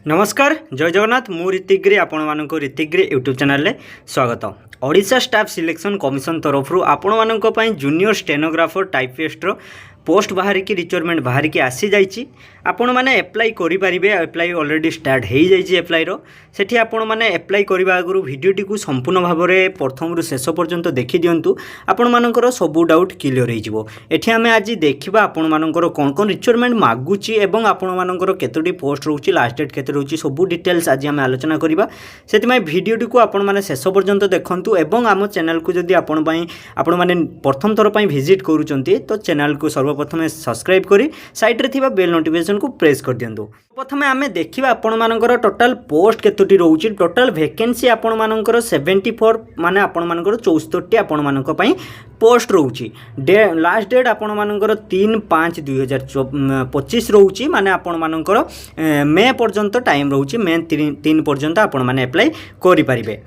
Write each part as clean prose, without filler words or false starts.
नमस्कार जय जगन्नाथ मु ऋतिग्री आपण मानक ऋतिग्री यूट्यूब चैनल में स्वागत। ओडिशा स्टाफ सिलेक्शन कमिशन तरफ आपण मानक पई जूनियर स्टेनोग्राफर टाइपिस्ट पोस्ट बाहर की रिक्वायरमेंट बाहर की आसी जाइए आपण मैंने एप्लाई करेंगे। एप्लाई ऑलरेडी स्टार्ट हो जाइए। एप्लाई सेठी आपण मैंने एप्लाई करने आगु वीडियोटी को संपूर्ण भाव में प्रथम रु शेष पर्यंत देखी दिंतु आपण मानकर सबू डाउट क्लियर हो। आम आज देखा आपण मानकर कौन कौन रिक्वायरमेंट मागुची एवं आपण मानकर केतोटी पोस्ट रोचे लास्ट डेट केते रोचे सबू डिटेल्स आज आम आलोचना करवा। से भिडियोटी को आपण मैंने शेष पर्यंत देखंतु एवं आम चैनल को जदि आपण मैंने प्रथम थर पर विजिट करूछंती तो चैनल को सर्वप्रथम सब्सक्राइब करी साइड रे थिबा बेल नोटिफिकेशन को प्रेस कर दियंतु। प्रथमे आमे देखिबा आपण मानकर टोटल पोस्ट केतोटी रहउची। टोटल वैकेंसी आपण मानकर 74 माने आपण मानकर 64 आपण मानक पई पोस्ट रहउची। लास्ट डेट आपण मानकर 3/5/2025 रहउची माने आपण मानकर मे पर्यंत टाइम रहउची। मे 3 पर्यंत आपण माने अप्लाई करि परिबे।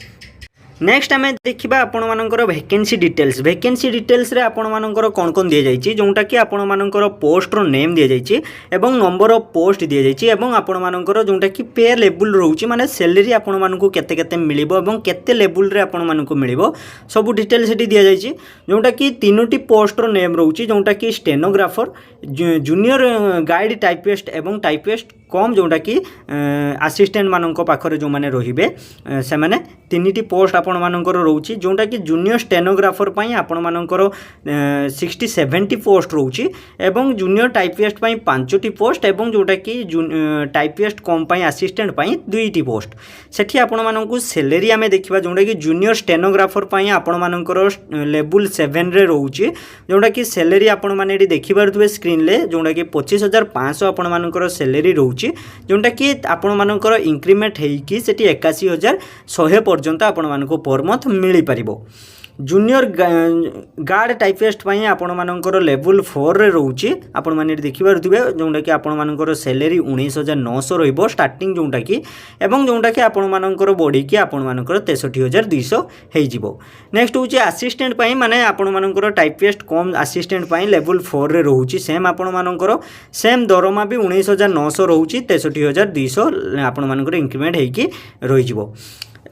नेक्स्ट आम देखा आपण मानकर वैकेंसी डिटेल्स। वैकेंसी डिटेल्स रे आपण मानकर कौन कौन दि जाइए जोटा कि आपण मानकर पोस्टर नेम दि जाइए एवं नंबर ऑफ पोस्ट दि जाइए एवं आपण मानकर जोटा कि पे लेवल रोचे माने सैलरी आपण मानकु केते केते मिलिबो एवं केते लेवल रे आपण मानकु मिलिबो सब डिटेल्स सेठी दि जाइए। जोटा कि तीनोटी पोस्टर नेम रोचे जोटा कि स्टेनोग्राफर जूनियर गाइड टाइपिस्ट एवं टाइपिस्ट कम जोटा कि असिस्टेंट मानक पाखरे जो माने रहिबे से माने तीनिटी पोस्ट आपण मानकर रोची। जोटा कि जूनियर स्टेनोग्राफर पई आपण मानकर 60-70 पोस्ट रोची एवं जूनियर टाइपिस्ट पई 5टी पोस्ट एवं जोटा कि टाइपिस्ट कम पई असिस्टेंट पई 2टी पोस्ट। सेठी आपण मानकु सैलरी आमे देखिबा जोटा कि जूनियर स्टेनोग्राफर पई आपण मानकर लेवल 7 रे रोची। जोटा कि सैलरी आपण माने एडी देखि पारुथबे स्क्रीन ले जोटा कि 25,500 आपण मानकर सैलरी रोची। जोटा कि आपण मानकर इंक्रीमेंट हेकी सेठी 81,100 पर्यंत आपण मानको पर मंथ मिली परिबो। जूनियर गार्ड टाइपिस्ट पई आपण मानकर लेवल 4 रे रहउची। आपण माने देखि पारुथबे जोटा कि आपण मानकर सैलरी 19,900 रहइबो स्टार्टिंग जोटा कि एवं जोटा कि आपण मानकर बॉडी की आपण मानकर 63,200 हेइ जिवो। नेक्स्ट होची असिस्टेंट पई माने आपण मानकर टाइपिस्ट कम असिस्टेंट पई लेवल 4 रे रहउची। सेम आपण मानकर सेम दरमा भी 19,900 रहउची 63,200 आपण मानकर इंक्रीमेंट हेइकी रहि जिवो।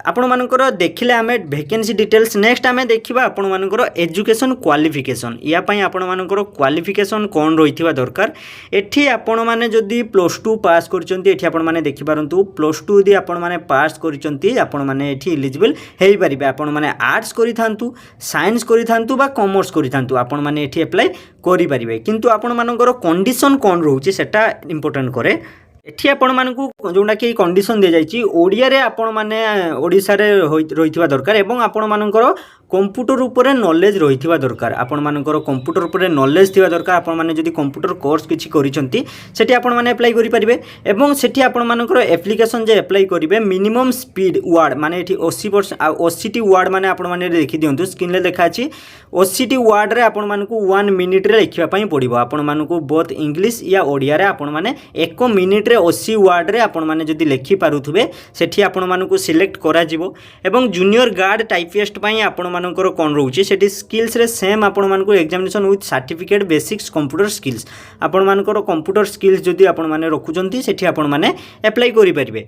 आपण मानकर देखिले आमे वैकेंसी डिटेल्स। नेक्स्ट आमे देखिबा आपण मानकर एजुकेशन क्वालिफिकेशन या पई आपण मानकर क्वालिफिकेशन कोन रहिथिबा दरकार। एठी आपण माने जदी +2 पास करचंती एठी आपण माने देखि पारंतु +2 यदि आपण माने पास करचंती आपण माने एठी एलिजिबल हेइ परिबे। आपण माने आर्ट्स करि थांतु साइंस करि थांतु बा कॉमर्स करि थांतु आपण माने एठी अप्लाई करि परिबे। किंतु आपण मानकर कंडीशन कोन रहउची सेटा इंपोर्टेंट करे। एठी आपण मानकु जोटा कि कंडीशन दे जाइछि ओडिया रे आपण माने ओडिसा रे रहिथिबा दरकार एवं आपण मानकर कंप्यूटर ऊपर नॉलेज रहिथिबा दरकार। आपण मानकर कंप्यूटर ऊपर नॉलेज थिबा दरकार। आपण माने जदि कंप्यूटर कोर्स किछि करिसंती सेठी आपण माने अप्लाई करि परिबे एवं सेठी आपण मानकर एप्लिकेशन जे अप्लाई करिवे मिनिमम स्पीड वर्ड माने एठी 80टी वर्ड माने आपण माने देखि दियंतु स्क्रीन ले देखा अछि 80टी वर्ड रे आपण मानकु 1 मिनिट रे लिखिबा पई पड़िबो। आपण मानकु बोथ इंग्लिश या ओडिया रे आपण माने 1 मिनिट रे 80 वर्ड रे आपण माने जदि लिखि पारुथबे सेठी आपण मानकु सिलेक्ट करा जिवो। एवं जूनियर गार्ड टाइपिस्ट पई आपण मानकर कोन रहउची सेठी स्किल्स रे सेम आपण मानकु examination with certificate basics computer skills आपण मानकर कंप्यूटर स्किल्स जदि आपण माने रखुचंती सेठी आपण माने अप्लाई करि परिबे।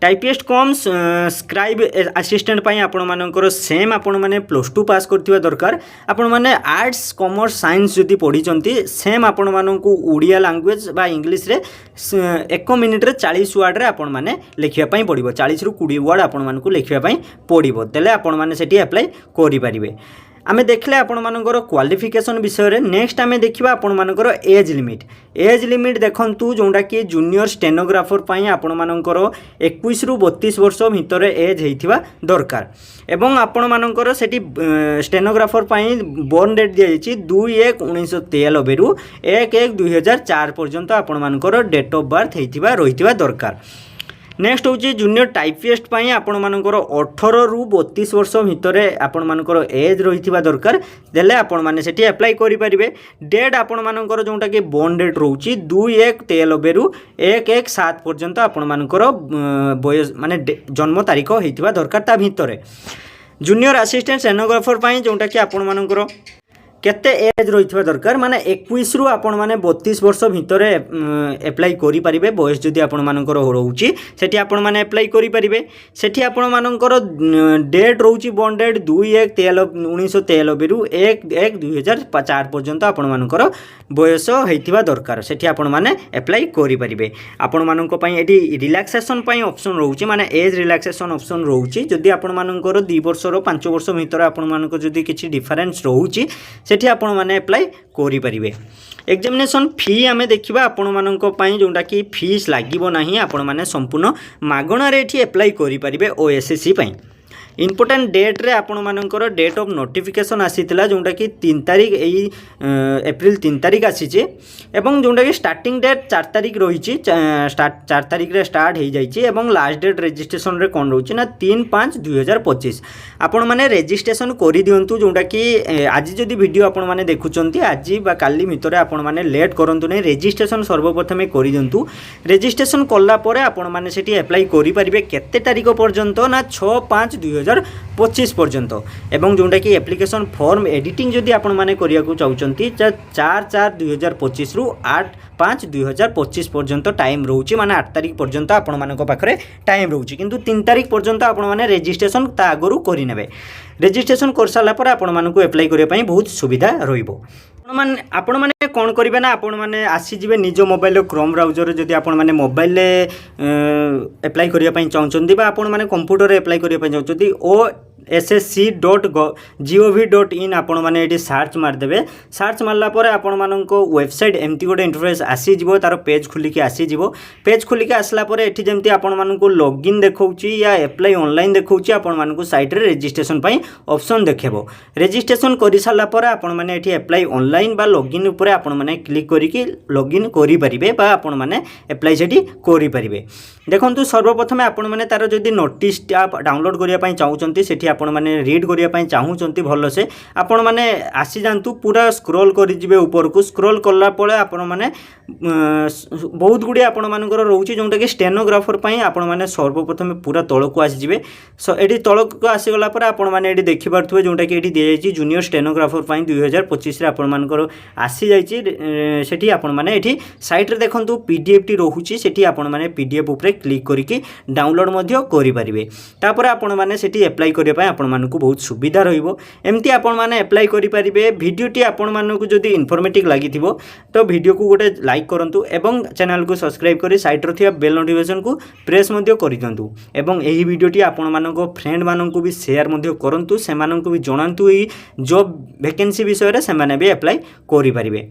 टाइपिस्ट कम स्क्राइब असिस्टेंट पई आपण मानकर सेम आपण माने +2 पास करथिबा दरकार। आपण माने आर्ट्स कॉमर्स साइंस जदि पढिचंती सेम आपण मानकु ओडिया लैंग्वेज बा इंग्लिश रे 1 मिनिट रे 40 वर्ड रे आपण माने लिखिबा पई पड़िबो। 40 रु 20 वर्ड आपण मानकु लिखिबा पई पड़िबो तेले आपण माने सेठी अप्लाई करि परिबे। आमे देखले आपण मानकर क्वालिफिकेशन विषय रे। नेक्स्ट आमे देखिबा आपण मानकर एज लिमिट। एज लिमिट देखंतु जोंडा कि जूनियर स्टेनोग्राफर पई आपण मानकर 21 रु 32 वर्ष भितर एज हेइथिबा दरकार एवं आपण मानकर सेठी स्टेनोग्राफर पई बोर्न डेट दिया जायछि 2/1/1993 रु 1/1/2004 पर्यंत आपण मानकर डेट ऑफ बर्थ हेइथिबा रहिथिबा दरकार। नेक्स्ट होची जूनियर टाइपिस्ट पई आपण मानकर 18 रु 32 वर्ष भितर आपण मानकर एज रहिथिबा दरकार देले आपण माने सेठी अप्लाई करि परिबे। डेट आपण मानकर जोंटा कि बोर्न डेट रहउची 2/1/93 रु 1/1/7 पर्यंत आपण मानकर बयस माने जन्म तारीख हेइथिबा दरकार ता भितर। जूनियर असिस्टेंट स्टेनोग्राफर पई जोंटा कि आपण मानकर केते एज रही दरकार माने 21 रु आपण माने 32 वर्ष भितर एप्लाई करि परिबे बयस जदि आपण मानकर रहउची सेठी आपण माने एप्लाई करि परिबे सेठी आपण मानकर डेट रहउची बॉन्ड डेट 2/1/1993 रु 1/1/2004 पर्यंत आपण मानकर बयस हेतिबा दरकार सेठी आपण माने एप्लाई करि परिबे आपण मानक पई एठी रिलैक्सेशन पई ऑप्शन रहउची माने एज रिलैक्सेशन ऑप्शन रहउची जदि आपण मानकर 2 वर्ष रो 5 वर्ष भितर आपण मानकर जदि किछि डिफरेंस रहउची सेठी आपण माने अप्लाई करि परिबे एग्जामिनेशन फी आमे देखिबा आपण मानक पई जोंडा कि फीस लागिबो नाही आपण माने संपूर्ण मागणा रे एठी अप्लाई करि परिबे ओएसएससी पई इम्पोर्टाट डेट रे आपण मानकर डेट ऑफ नोटिफिकेशन आसीथिला जोंडा कि 3 तारिख एई एप्रिल 3 तारिख आसीचे एवं जोंडा कि स्टार्टिंग डेट 4 तारिख रहिची 4 तारिख रे स्टार्ट हे जाईची एवं लास्ट डेट रजिस्ट्रेशन रे कोन रहउची ना 3/5/2025 आपण माने रजिस्ट्रेशन करि दियंतु जोंडा कि आज जदी वीडियो आपण माने देखुचंती आज बा काली भितरे आपण माने लेट करंतु नै रजिस्ट्रेशन सर्वप्रथमे करि दियंतु रजिस्ट्रेशन करला परे आपण माने सेठी अप्लाई करि परिबे केते तारिख पर्यंत ना 6/5/2025 पर्यंत एवं जोंडा कि एप्लिकेशन फॉर्म एडिटिंग जदि आपण माने करिया को चाउचंती 4/4/2025 रु 8/5/2025 पर्यंत टाइम रहउची माने 8 तारिख पर्यंत आपण मानक पाखरे टाइम रहउची किंतु 3 तारिख पर्यंत आपण माने रजिस्ट्रेशन ता आगरु करि नेबे रजिस्ट्रेशन कर साला पर आपण मानक अप्लाई करिया पई बहुत सुविधा रहिबो आपण माने कोन करिवे ना आपण माने आसी जिवे निज मोबाइल क्रोम ब्राउजर जदि आपण माने मोबाइल अप्लाई करिया पई चाहउचंती बा आपण माने कंप्यूटर रे अप्लाई करिया पई चाहउचंती ओ ssc.gov.in आपण माने एटी सर्च मार देबे सर्च मारला परे आपण मानको वेबसाइट एमती गोटे इंटरफेस आसी जिवो तार पेज खुली के आसी जिवो पेज खुली के आसला परे एठी जेमती आपण मानको लॉगिन देखौची या अप्लाई ऑनलाइन देखौची आपण मानको साइट रे रजिस्ट्रेशन पई ऑप्शन देखेबो रजिस्ट्रेशन करि साला परे आपण माने एठी अप्लाई ऑनलाइन बा लॉगिन ऊपर आपण माने क्लिक करी कि लॉगिन करि परिबे बा आपण माने अप्लाई सेठी करि परिबे देखंतु सर्वप्रथम आपण माने तार जदी नोटिस आप डाउनलोड करिया पई चाहउचंती सेठी आपण माने रीड करिया पई चाहउचंती भलो से आपण माने आसी जानतु पूरा स्क्रॉल करि जिवे ऊपर को स्क्रॉल करला पळे आपण माने बहुत गुडी आपण मानकर रहउची जोंटा कि स्टेनोग्राफर पई आपण माने सर्वप्रथम पूरा तळ को आसी जिवे सो एडी तळ को आसी गला पर आपण माने एडी देखि परथुवे जोंटा कि एडी दे जायची जूनियर स्टेनोग्राफर पई 2025 रे आपण मानकर आसी जायची सेठी आपण माने एठी साइट रे देखंतु पीडीएफ टी रहउची सेठी आपण माने पीडीएफ ऊपर क्लिक करिकि डाउनलोड मध्य करि परिबे तापर आपण माने सेठी अप्लाई करिया पई आपण मानकु बहुत सुविधा रहिबो एमती आपण माने अप्लाई करि परिबे वीडियो टी आपण मानकु जदी इन्फॉर्मेटिव लागिथिबो तो वीडियो को गोटे लाइक करंतु एवं चैनल को सब्सक्राइब करी साइट रो थिया बेल नोटिफिकेशन को प्रेस मध्य करि दंतु एवं एही वीडियो टी आपण मानको फ्रेंड मानकु भी शेयर मध्य करंतु से मानकु भी जणांतु ई जॉब वैकेंसी विषय रे से माने भी अप्लाई करि परिबे।